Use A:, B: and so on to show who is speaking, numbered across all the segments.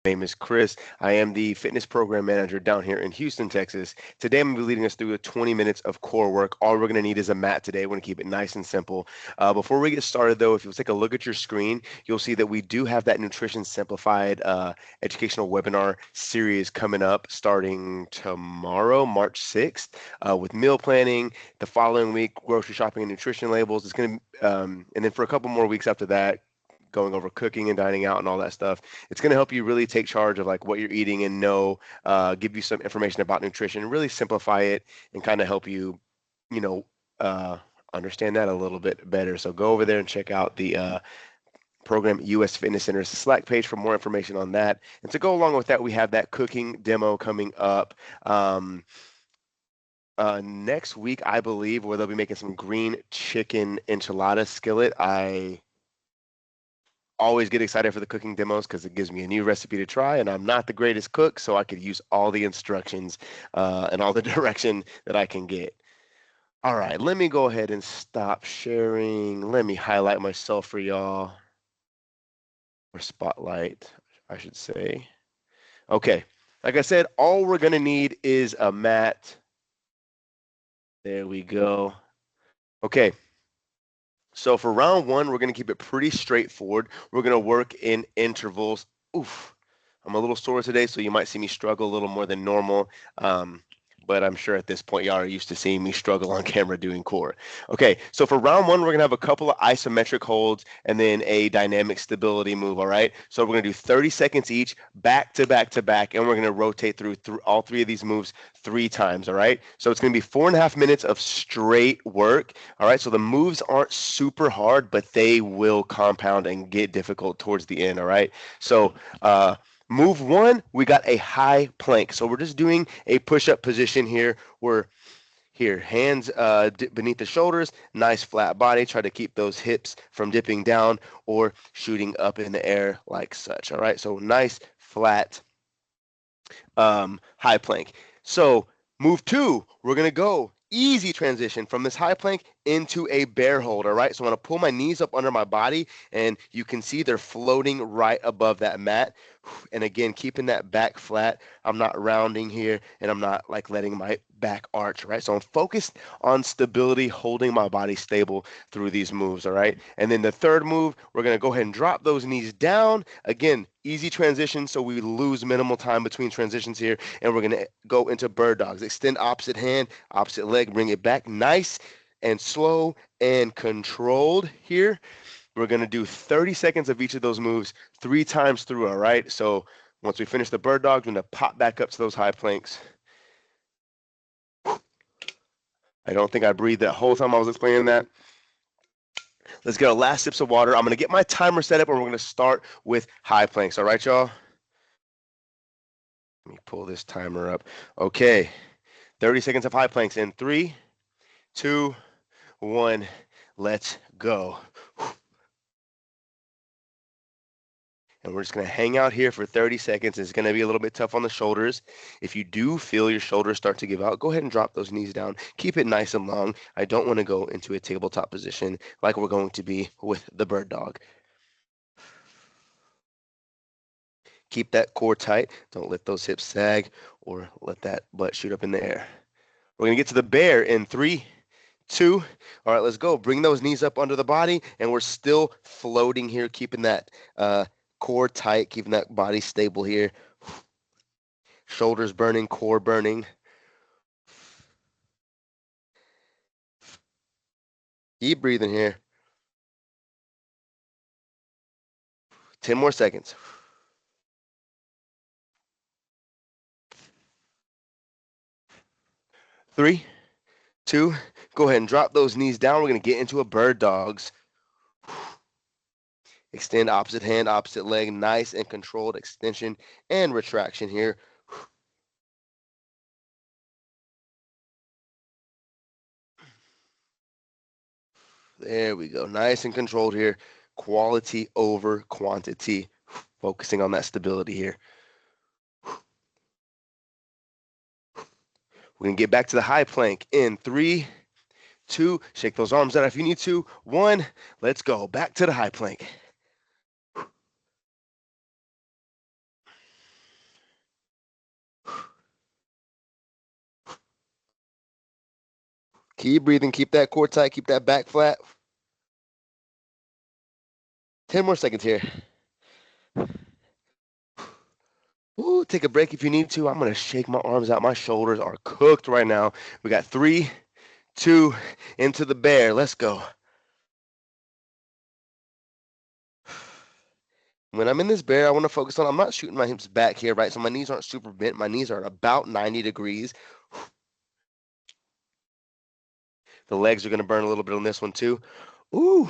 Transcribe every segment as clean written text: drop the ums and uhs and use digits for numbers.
A: My name is Chris. I am the fitness program manager down here in Houston, Texas. Today, I'm going to be leading us through 20 minutes of core work. All we're going to need is a mat today. We're going to keep it nice and simple. Before we get started, though, if you'll take a look at your screen, you'll see that we do have that Nutrition Simplified educational webinar series coming up starting tomorrow, March 6th, with meal planning. The following week, grocery shopping and nutrition labels. It's going to, and then for a couple more weeks after that, going over cooking and dining out and all that stuff. It's going to help you really take charge of like what you're eating and know, give you some information about nutrition, really simplify it and kind of help you, you know, uh, understand that a little bit better. So go over there and check out the program US Fitness Center's Slack page for more information on that. And to go along with that, we have that cooking demo coming up. Next week, I believe, where they'll be making some green chicken enchilada skillet. I always get excited for the cooking demos because it gives me a new recipe to try, and I'm not the greatest cook, so I could use all the instructions and all the direction that I can get. All right, let me go ahead and stop sharing. Let me highlight myself for y'all, or spotlight, I should say. Okay, like I said, all we're gonna need is a mat. There we go. Okay, so for round one, we're going to keep it pretty straightforward. We're going to work in intervals. Oof, I'm a little sore today, so you might see me struggle a little more than normal. But I'm sure at this point, y'all are used to seeing me struggle on camera doing core. Okay, so for round one, we're going to have a couple of isometric holds and then a dynamic stability move, all right? So we're going to do 30 seconds each, back to back to back, and we're going to rotate through all three of these moves 3 times, all right? So it's going to be 4.5 minutes of straight work, all right? So the moves aren't super hard, but they will compound and get difficult towards the end, all right? So, move one, we got a high plank. So we're just doing a push-up position here. We're here, hands beneath the shoulders, nice flat body. Try to keep those hips from dipping down or shooting up in the air like such. All right, so nice flat high plank. So move two, we're gonna go easy transition from this high plank into a bear hold. All right, so I'm gonna pull my knees up under my body, and you can see they're floating right above that mat. And again, keeping that back flat. I'm not rounding here, and I'm not like letting my back arch, right? So I'm focused on stability, holding my body stable through these moves, all right? And then the third move, we're gonna go ahead and drop those knees down. Again, easy transition, so we lose minimal time between transitions here, and we're gonna go into bird dogs. Extend opposite hand, opposite leg, bring it back, nice and slow and controlled here. We're going to do 30 seconds of each of those moves 3 times through, all right? So once we finish the bird dogs, we're going to pop back up to those high planks. I don't think I breathed that whole time I was explaining that. Let's get our last sips of water. I'm going to get my timer set up, and we're going to start with high planks, all right, y'all? Let me pull this timer up. Okay, 30 seconds of high planks in 3, 2, 1, let's go. And we're just going to hang out here for 30 seconds. It's going to be a little bit tough on the shoulders. If you do feel your shoulders start to give out, go ahead and drop those knees down. Keep it nice and long. I don't want to go into a tabletop position like we're going to be with the bird dog. Keep that core tight. Don't let those hips sag or let that butt shoot up in the air. We're going to get to the bear in 3, 2. All right, let's go. Bring those knees up under the body, and we're still floating here, keeping that core tight, keeping that body stable here. Shoulders burning, core burning. Keep breathing here. 10 more seconds. 3, 2, go ahead and drop those knees down. We're going to get into a bird dogs. Extend opposite hand, opposite leg. Nice and controlled extension and retraction here. There we go. Nice and controlled here. Quality over quantity. Focusing on that stability here. We're going to get back to the high plank in 3, 2. Shake those arms out if you need to. 1. Let's go. Back to the high plank. Keep breathing. Keep that core tight. Keep that back flat. 10 more seconds here. Ooh, take a break if you need to. I'm going to shake my arms out. My shoulders are cooked right now. We got 3, 2, into the bear. Let's go. When I'm in this bear, I want to focus on, I'm not shooting my hips back here, right? So my knees aren't super bent. My knees are about 90 degrees. The legs are going to burn a little bit on this one too. Ooh.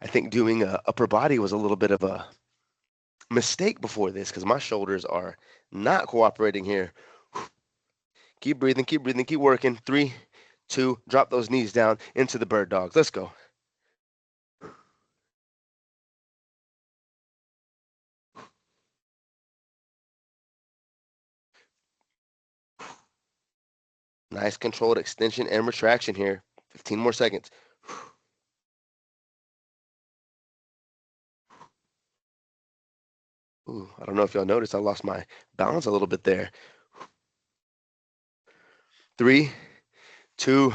A: I think doing upper body was a little bit of a mistake before this because my shoulders are not cooperating here. Keep breathing, keep breathing, keep working. 3, 2, drop those knees down into the bird dogs. Let's go. Nice controlled extension and retraction here. 15 more seconds. Ooh, I don't know if y'all noticed, I lost my balance a little bit there. 3, 2,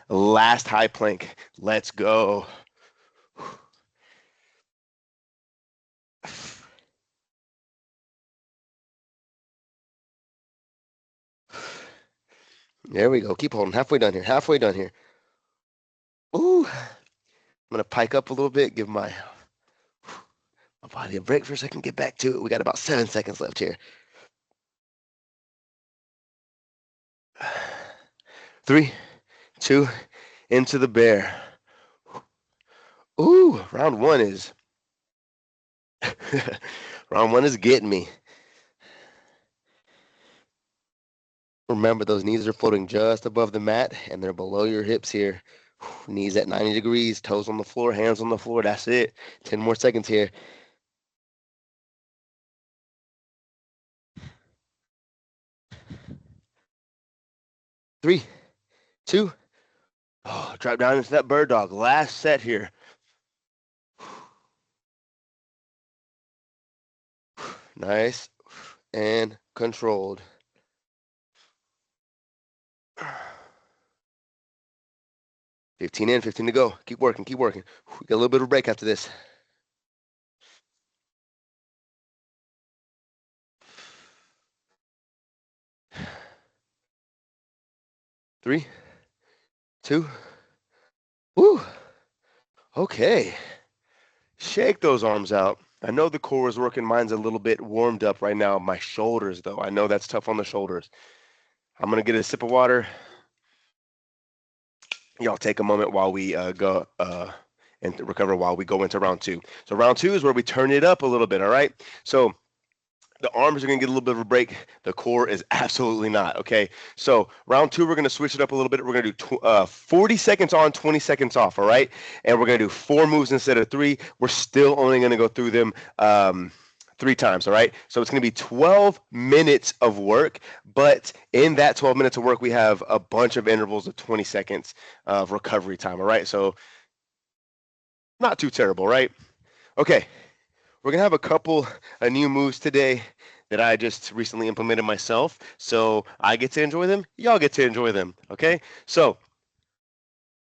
A: last high plank. Let's go. There we go. Keep holding. Halfway done here. Halfway done here. Ooh. I'm going to pike up a little bit, give my body a break for a second, get back to it. We got about 7 seconds left here. 3, 2, into the bear. Ooh, round 1 is round 1 is getting me. Remember, those knees are floating just above the mat and they're below your hips here. Knees at 90 degrees, toes on the floor, hands on the floor. That's it. 10 more seconds here. 3, 2. Oh, drop down into that bird dog. Last set here. Nice and controlled. 15 in, 15 to go. Keep working, keep working. We got a little bit of a break after this. 3, 2. Woo. Okay. Shake those arms out. I know the core is working. Mine's a little bit warmed up right now. My shoulders, though. I know that's tough on the shoulders. I'm going to get a sip of water. Y'all take a moment while we go and recover while we go into round 2. So round 2 is where we turn it up a little bit, all right? So the arms are going to get a little bit of a break. The core is absolutely not, okay? So round 2, we're going to switch it up a little bit. We're going to do 40 seconds on, 20 seconds off, all right? And we're going to do 4 moves instead of 3. We're still only going to go through them 3 times, all right? So it's going to be 12 minutes of work, but in that 12 minutes of work, we have a bunch of intervals of 20 seconds of recovery time, all right? So not too terrible, right? Okay. We're going to have a couple of new moves today that I just recently implemented myself. So I get to enjoy them. Y'all get to enjoy them. Okay. So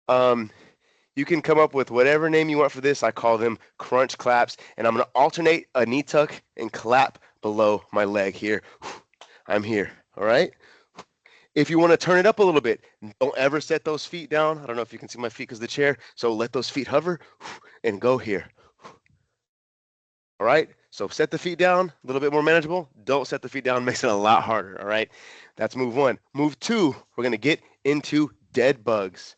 A: you can come up with whatever name you want for this. I call them crunch claps. And I'm going to alternate a knee tuck and clap below my leg here. I'm here. All right. If you want to turn it up a little bit, don't ever set those feet down. I don't know if you can see my feet because of the chair. So let those feet hover and go here. All right, so set the feet down, a little bit more manageable. Don't set the feet down, makes it a lot harder. All right, that's move 1. Move 2, we're going to get into dead bugs.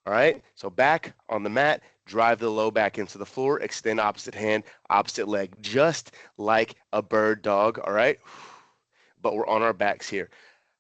A: All right, so back on the mat, drive the low back into the floor, extend opposite hand, opposite leg, just like a bird dog. All right, but we're on our backs here.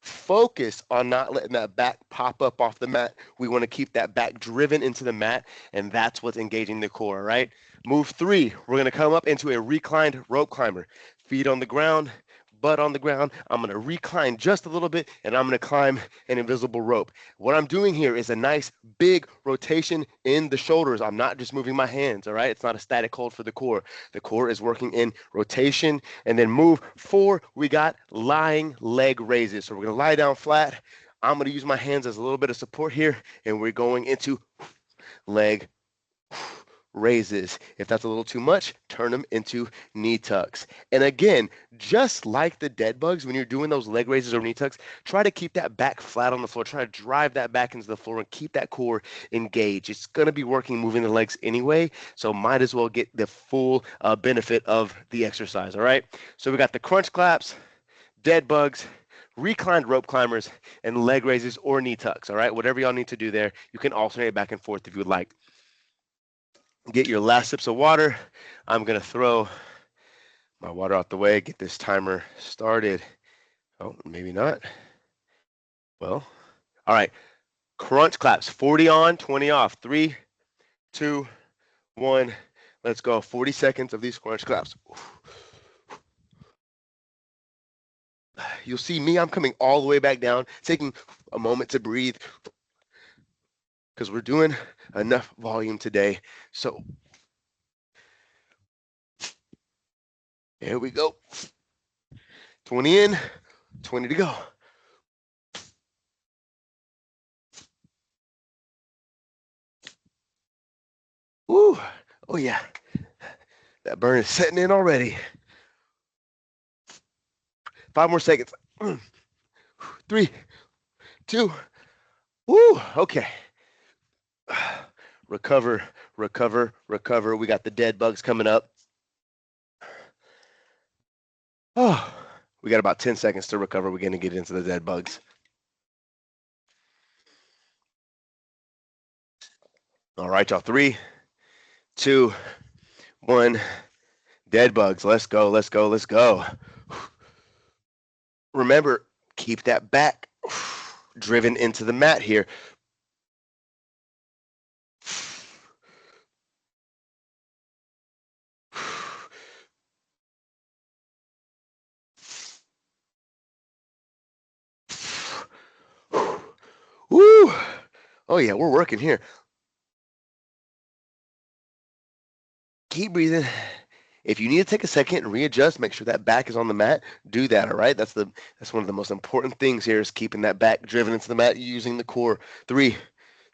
A: Focus on not letting that back pop up off the mat. We want to keep that back driven into the mat, and that's what's engaging the core, right? Move 3, we're going to come up into a reclined rope climber. Feet on the ground, butt on the ground. I'm going to recline just a little bit, and I'm going to climb an invisible rope. What I'm doing here is a nice big rotation in the shoulders. I'm not just moving my hands, all right? It's not a static hold for the core. The core is working in rotation. And then move 4, we got lying leg raises. So we're going to lie down flat. I'm going to use my hands as a little bit of support here, and we're going into leg raises. If that's a little too much, turn them into knee tucks. And again, just like the dead bugs, when you're doing those leg raises or knee tucks, try to keep that back flat on the floor. Try to drive that back into the floor and keep that core engaged. It's going to be working moving the legs anyway, so might as well get the full benefit of the exercise, all right? So we got the crunch claps, dead bugs, reclined rope climbers, and leg raises or knee tucks, all right? Whatever y'all need to do there, you can alternate back and forth if you would like. Get your last sips of water. I'm going to throw my water out the way, get this timer started. Oh, maybe not. Well, all right. Crunch claps, 40 on, 20 off. 3, 2, 1. Let's go. 40 seconds of these crunch claps. You'll see me, I'm coming all the way back down, taking a moment to breathe because we're doing enough volume today. So here we go. 20 in, 20 to go. Woo. Oh, yeah. That burn is setting in already. 5 more seconds. 3, 2. Woo. Okay. Recover, recover, recover. We got the dead bugs coming up. Oh, we got about 10 seconds to recover. We're going to get into the dead bugs. All right, y'all. 3, 2, 1. Dead bugs. Let's go. Let's go. Let's go. Remember, keep that back driven into the mat here. Woo! Oh yeah, we're working here. Keep breathing. If you need to take a second and readjust, make sure that back is on the mat. Do that, all right? That's one of the most important things here is keeping that back driven into the mat using the core. 3,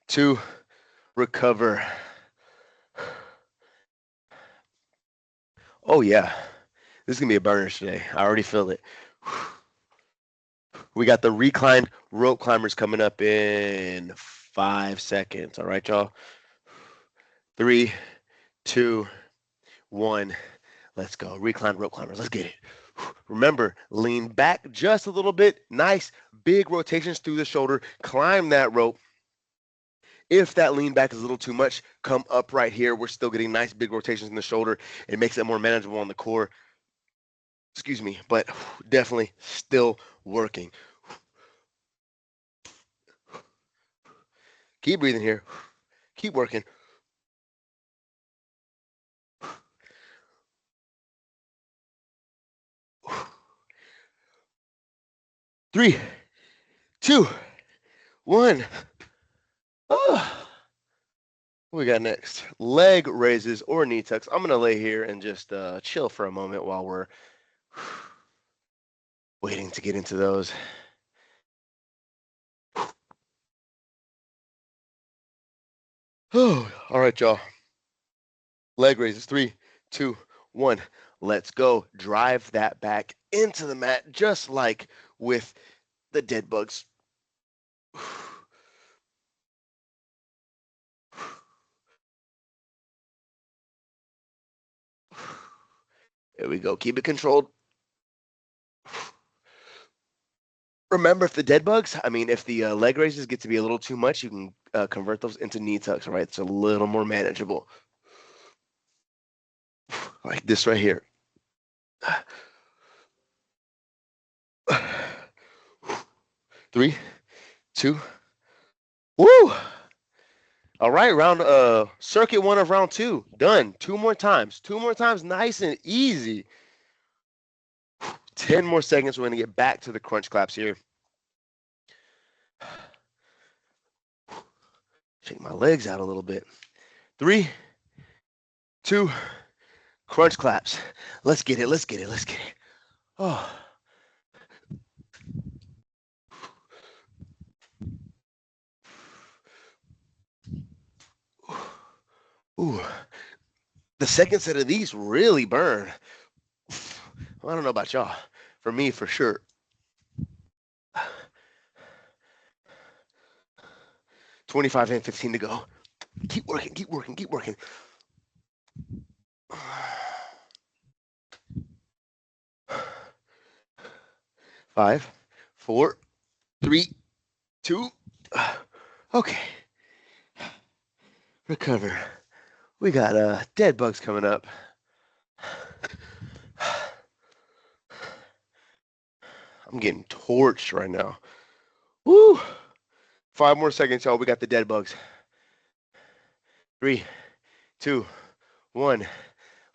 A: 2, recover. Oh yeah, this is gonna be a burner today. I already feel it. We got the reclined rope climbers coming up in 5 seconds. All right, y'all. 3, 2, 1. Let's go. Reclined rope climbers. Let's get it. Remember, lean back just a little bit. Nice big rotations through the shoulder. Climb that rope. If that lean back is a little too much, come up right here. We're still getting nice big rotations in the shoulder. It makes it more manageable on the core. Excuse me, but definitely still working. Keep breathing here. Keep working. 3, 2, 1. Oh. What we got next? Leg raises or knee tucks. I'm going to lay here and just chill for a moment while we're waiting to get into those. Oh, all right, y'all. Leg raises. 3, 2, 1. Let's go. Drive that back into the mat, just like with the dead bugs. There we go. Keep it controlled. Remember, if the dead bugs, if the leg raises get to be a little too much, you can convert those into knee tucks, all right? It's a little more manageable. Like this right here. 3, 2. Woo! All right, circuit 1 of round 2 done. 2 more times. 2 more times, nice and easy. 10 more seconds. We're going to get back to the crunch claps here. Shake my legs out a little bit. 3, 2, crunch claps. Let's get it. Let's get it. Let's get it. Oh. Ooh, the second set of these really burn. Well, I don't know about y'all. For me, for sure. 25 and 15 to go. Keep working, keep working, keep working. 5, 4, 3, 2. Okay. Recover. We got dead bugs coming up. I'm getting torched right now. Woo! 5 more seconds, y'all. We got the dead bugs. 3, 2, 1.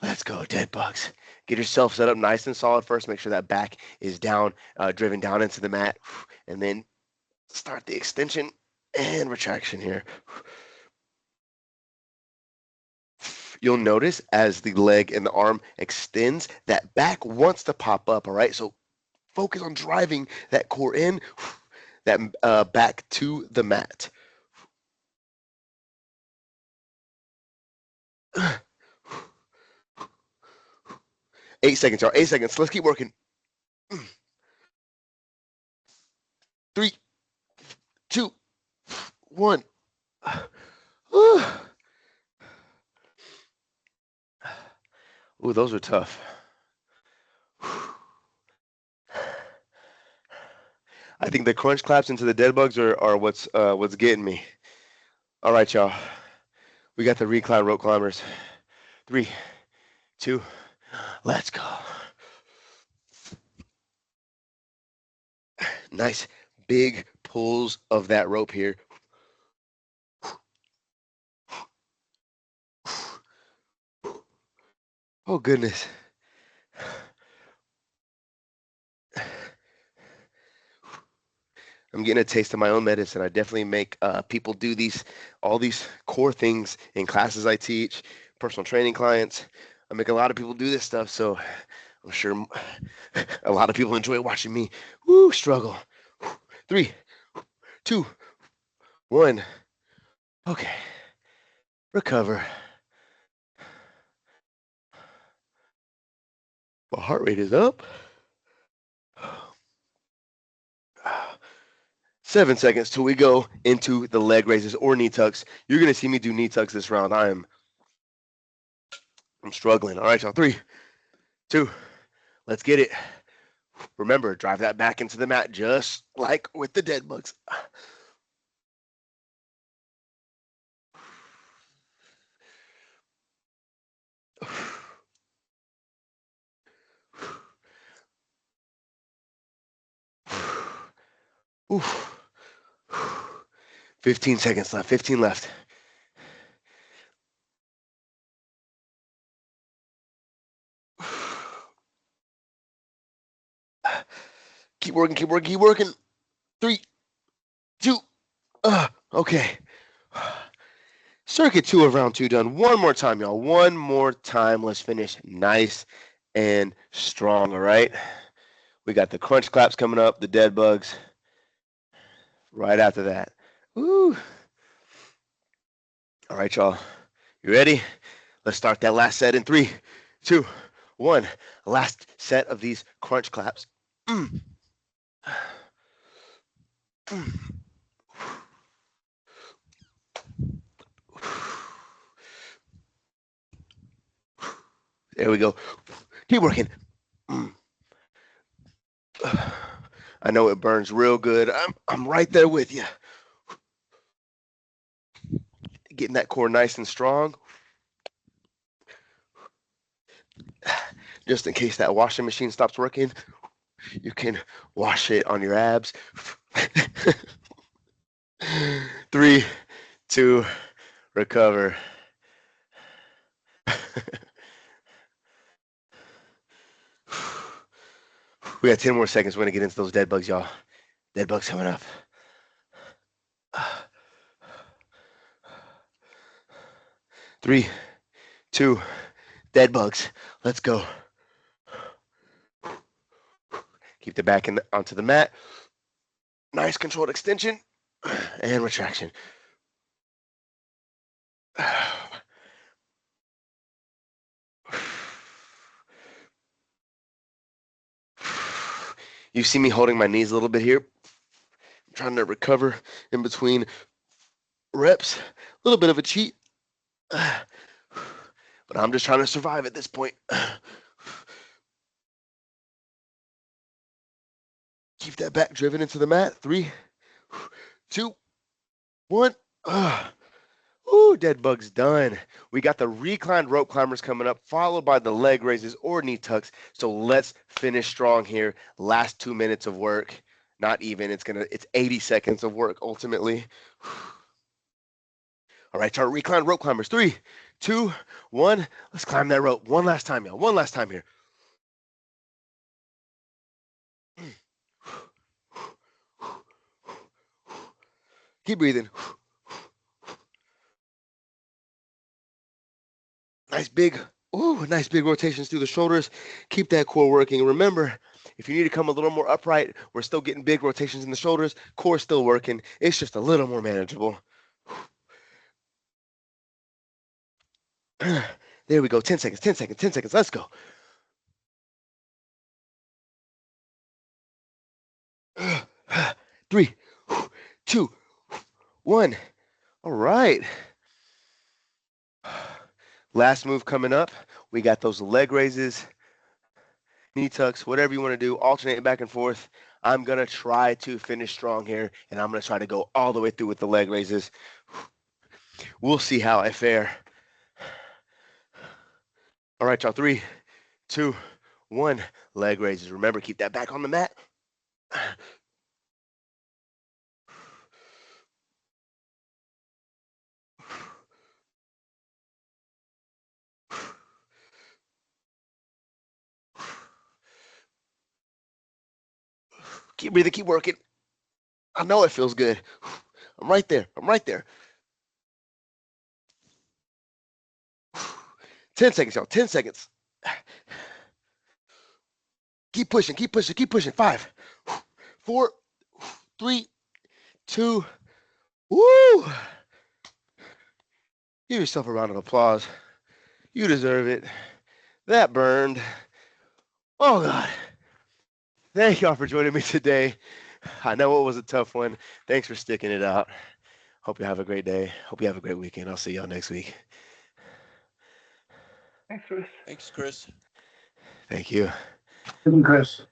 A: Let's go, dead bugs. Get yourself set up nice and solid first. Make sure that back is down, driven down into the mat. And then start the extension and retraction here. You'll notice as the leg and the arm extends, that back wants to pop up, all right? So focus on driving that core in, that back to the mat. 8 seconds, y'all. 8 seconds. Let's keep working. 3, 2, 1. Ooh, those were tough. I think the crunch claps into the dead bugs are what's getting me. All right, y'all. We got the recline rope climbers. 3, 2, let's go. Nice big pulls of that rope here. Oh, goodness. I'm getting a taste of my own medicine. I definitely make people do all these core things in classes I teach, personal training clients. I make a lot of people do this stuff, so I'm sure a lot of people enjoy watching me struggle. 3, 2, 1. Okay. Recover. My heart rate is up. 7 seconds till we go into the leg raises or knee tucks. You're going to see me do knee tucks this round. I'm struggling. All right, y'all. 3, 2, let's get it. Remember, drive that back into the mat just like with the dead bugs. Oof. 15 seconds left. 15 left. Keep working, keep working, keep working. 3, 2, okay. Circuit 2 of round 2 done. One more time, y'all. One more time. Let's finish nice and strong, all right? We got the crunch claps coming up, the dead bugs right after that. Woo. All right, y'all. You ready? Let's start that last set in 3, 2, 1. Last set of these crunch claps. There we go. Keep working. I know it burns real good. I'm right there with you. Getting that core nice and strong. Just in case that washing machine stops working, you can wash it on your abs. 3, 2, recover. We got 10 more seconds. We're going to get into those dead bugs, y'all. Dead bugs coming up. 3, 2, dead bugs. Let's go. Keep the back onto the mat. Nice controlled extension and retraction. You see me holding my knees a little bit here. I'm trying to recover in between reps. A little bit of a cheat. But I'm just trying to survive at this point. Keep that back driven into the mat. 3, 2, 1. Ooh, dead bug's done. We got the reclined rope climbers coming up, followed by the leg raises or knee tucks. So let's finish strong here. Last 2 minutes of work. Not even. It's 80 seconds of work ultimately. All right, our reclined rope climbers. 3, 2, 1. Let's climb that rope. One last time, y'all. One last time here. Keep breathing. Nice big rotations through the shoulders. Keep that core working. Remember, if you need to come a little more upright, we're still getting big rotations in the shoulders. Core still working. It's just a little more manageable. There we go. 10 seconds, 10 seconds, 10 seconds. Let's go. 3, 2, 1. All right. Last move coming up. We got those leg raises, knee tucks, whatever you want to do, alternate back and forth. I'm going to try to finish strong here, and I'm going to try to go all the way through with the leg raises. We'll see how I fare. All right, y'all. 3, 2, 1. Leg raises. Remember, keep that back on the mat. Keep breathing, keep working. I know it feels good. I'm right there. I'm right there. 10 seconds, y'all. 10 seconds. Keep pushing, keep pushing, keep pushing. 5, 4, 3, 2. Woo! Give yourself a round of applause. You deserve it. That burned. Oh, God. Thank y'all for joining me today. I know it was a tough one. Thanks for sticking it out. Hope you have a great day. Hope you have a great weekend. I'll see y'all next week.
B: Thanks, Chris.
C: Thanks, Chris.
A: Thank you.
B: Chris.